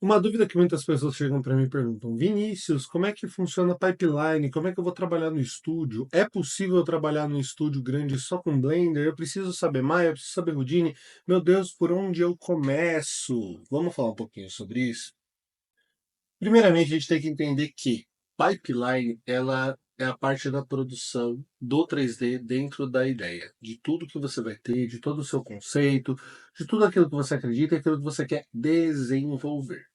Uma dúvida que muitas pessoas chegam para mim e perguntam: Vinícius, como é que funciona a pipeline? Como é que eu vou trabalhar no estúdio? É possível trabalhar no estúdio grande só com Blender? Eu preciso saber mais, eu preciso saber Houdini. Meu Deus, por onde eu começo? Vamos falar um pouquinho sobre isso? Primeiramente, a gente tem que entender que pipeline, ela é a parte da produção do 3D dentro da ideia, de tudo que você vai ter, de todo o seu conceito, de tudo aquilo que você acredita e aquilo que você quer desenvolver.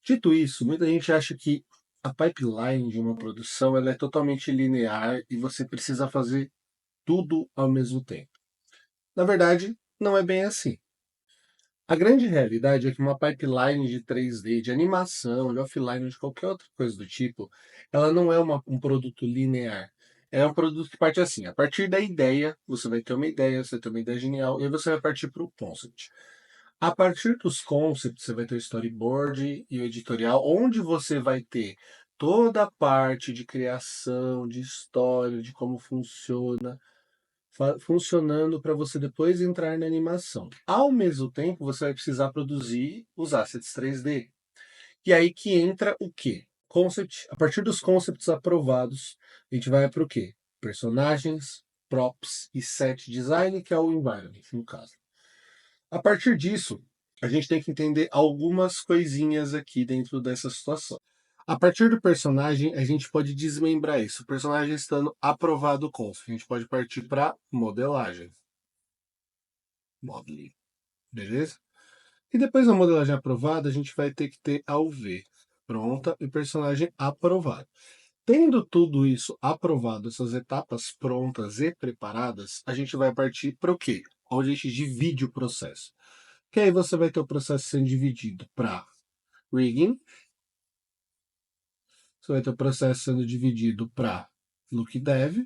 Dito isso, muita gente acha que a pipeline de uma produção ela é totalmente linear e você precisa fazer tudo ao mesmo tempo. Na verdade, não é bem assim. A grande realidade é que uma pipeline de 3D, de animação, de offline, de qualquer outra coisa do tipo, ela não é um produto linear. É um produto que parte assim, a partir da ideia, você vai ter uma ideia, você vai ter uma ideia genial, e aí você vai partir para o concept. A partir dos concepts, você vai ter o storyboard e o editorial, onde você vai ter toda a parte de criação, de história, de como funciona, funcionando para você depois entrar na animação. Ao mesmo tempo, você vai precisar produzir os assets 3D. E aí que entra o quê? Concept. A partir dos concepts aprovados, a gente vai para o quê? Personagens, props e set design, que é o environment, no caso. A partir disso, a gente tem que entender algumas coisinhas aqui dentro dessa situação. A partir do personagem, a gente pode desmembrar isso. O personagem estando aprovado com, a gente pode partir para modelagem. Modeling, beleza? E depois da modelagem aprovada, a gente vai ter que ter a UV pronta e personagem aprovado. Tendo tudo isso aprovado, essas etapas prontas e preparadas, a gente vai partir para o quê? Onde a gente divide o processo. Que aí você vai ter o processo sendo dividido para rigging, você vai ter o processo sendo dividido para look dev,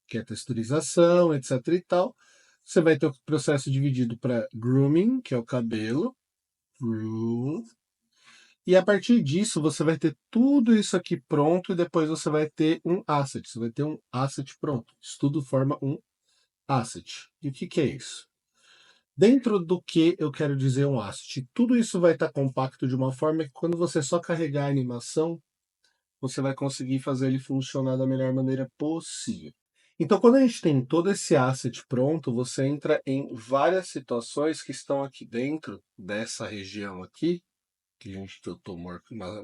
que é texturização, etc e tal. Você vai ter o processo dividido para grooming, que é o cabelo, groom. E a partir disso, você vai ter tudo isso aqui pronto e depois você vai ter um asset. Você vai ter um asset pronto. Isso tudo forma um asset. E o que, que é isso? Dentro do que eu quero dizer um asset, tudo isso vai estar compacto de uma forma que quando você só carregar a animação, você vai conseguir fazer ele funcionar da melhor maneira possível. Então, quando a gente tem todo esse asset pronto, você entra em várias situações que estão aqui dentro dessa região aqui, que eu estou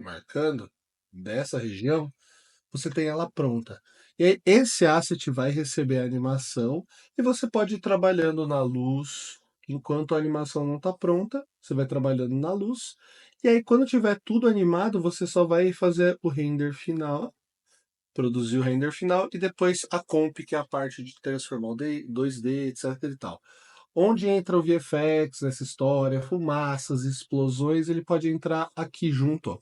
marcando, dessa região, você tem ela pronta. E aí, esse asset vai receber a animação e você pode ir trabalhando na luz. Enquanto a animação não está pronta, você vai trabalhando na luz. E aí, quando tiver tudo animado, você só vai fazer o render final, produzir o render final e depois a comp, que é a parte de transformar o 2D, etc e tal. Onde entra o VFX nessa história, fumaças, explosões, ele pode entrar aqui junto, ó.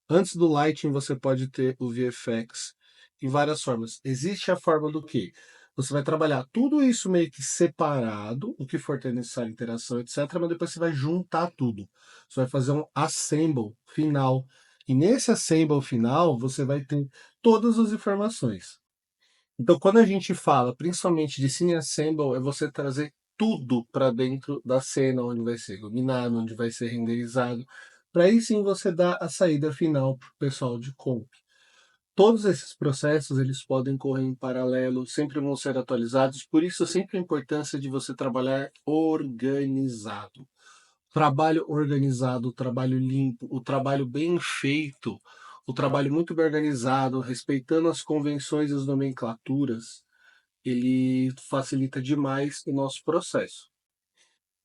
Antes do Lighting, você pode ter o VFX em várias formas. Existe a forma do que? Você vai trabalhar tudo isso meio que separado, o que for ter necessário interação, etc., mas depois você vai juntar tudo. Você vai fazer um assemble final. E nesse assemble final, você vai ter todas as informações. Então, quando a gente fala principalmente de Cine Assemble, é você trazer tudo para dentro da cena, onde vai ser iluminado, onde vai ser renderizado, para aí sim você dar a saída final para o pessoal de comp. Todos esses processos eles podem correr em paralelo, sempre vão ser atualizados, por isso sempre a importância de você trabalhar organizado. Trabalho organizado, o trabalho limpo, o trabalho bem feito, o trabalho muito bem organizado, respeitando as convenções e as nomenclaturas, ele facilita demais o nosso processo.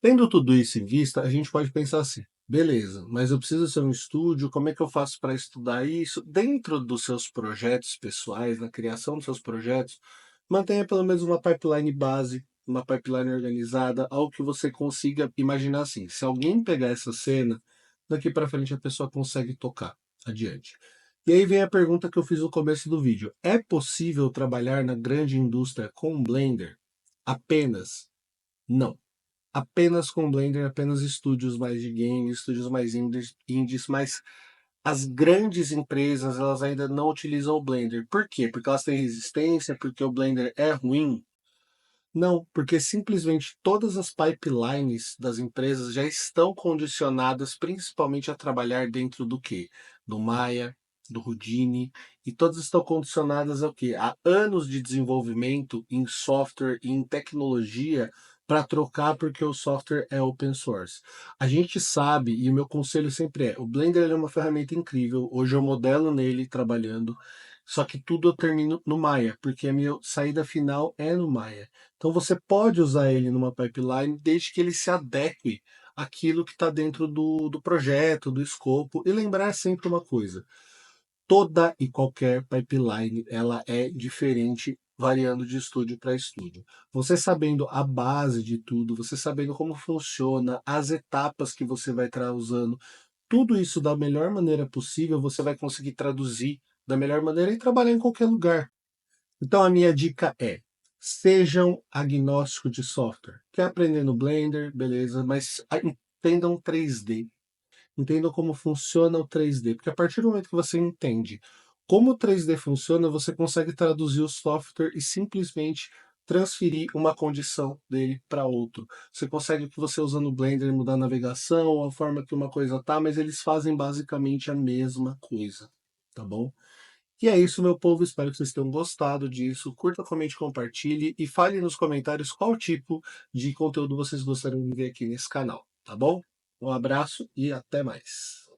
Tendo tudo isso em vista, a gente pode pensar assim: beleza, mas eu preciso ser um estúdio, como é que eu faço para estudar isso? Dentro dos seus projetos pessoais, na criação dos seus projetos, mantenha pelo menos uma pipeline base, uma pipeline organizada, algo que você consiga imaginar assim. Se alguém pegar essa cena, daqui para frente a pessoa consegue tocar adiante. E aí vem a pergunta que eu fiz no começo do vídeo: é possível trabalhar na grande indústria com Blender? Apenas? Não. Apenas com Blender, apenas estúdios mais de games, estúdios mais indies, mas as grandes empresas elas ainda não utilizam o Blender. Por quê? Porque elas têm resistência, porque o Blender é ruim. Não, porque simplesmente todas as pipelines das empresas já estão condicionadas principalmente a trabalhar dentro do quê? Do Maya, do Houdini, e todas estão condicionadas ao quê? A anos de desenvolvimento em software e em tecnologia para trocar porque o software é open source. A gente sabe, e o meu conselho sempre é, o Blender ele é uma ferramenta incrível, hoje eu modelo nele trabalhando, só que tudo eu termino no Maya, porque a minha saída final é no Maya. Então você pode usar ele numa pipeline desde que ele se adeque àquilo que está dentro do projeto, do escopo. E lembrar sempre uma coisa: toda e qualquer pipeline ela é diferente, variando de estúdio para estúdio. Você sabendo a base de tudo, você sabendo como funciona, as etapas que você vai estar usando, tudo isso da melhor maneira possível, você vai conseguir traduzir da melhor maneira e trabalhar em qualquer lugar. Então a minha dica é: sejam agnósticos de software. Quer aprender no Blender, beleza, mas entendam 3D. Entendam como funciona o 3D, porque a partir do momento que você entende como o 3D funciona, você consegue traduzir o software e simplesmente transferir uma condição dele para outro. Você consegue que você usando o Blender mudar a navegação, a forma que uma coisa tá, mas eles fazem basicamente a mesma coisa, tá bom? E é isso, meu povo. Espero que vocês tenham gostado disso. Curta, comente, compartilhe e fale nos comentários qual tipo de conteúdo vocês gostariam de ver aqui nesse canal, tá bom? Um abraço e até mais.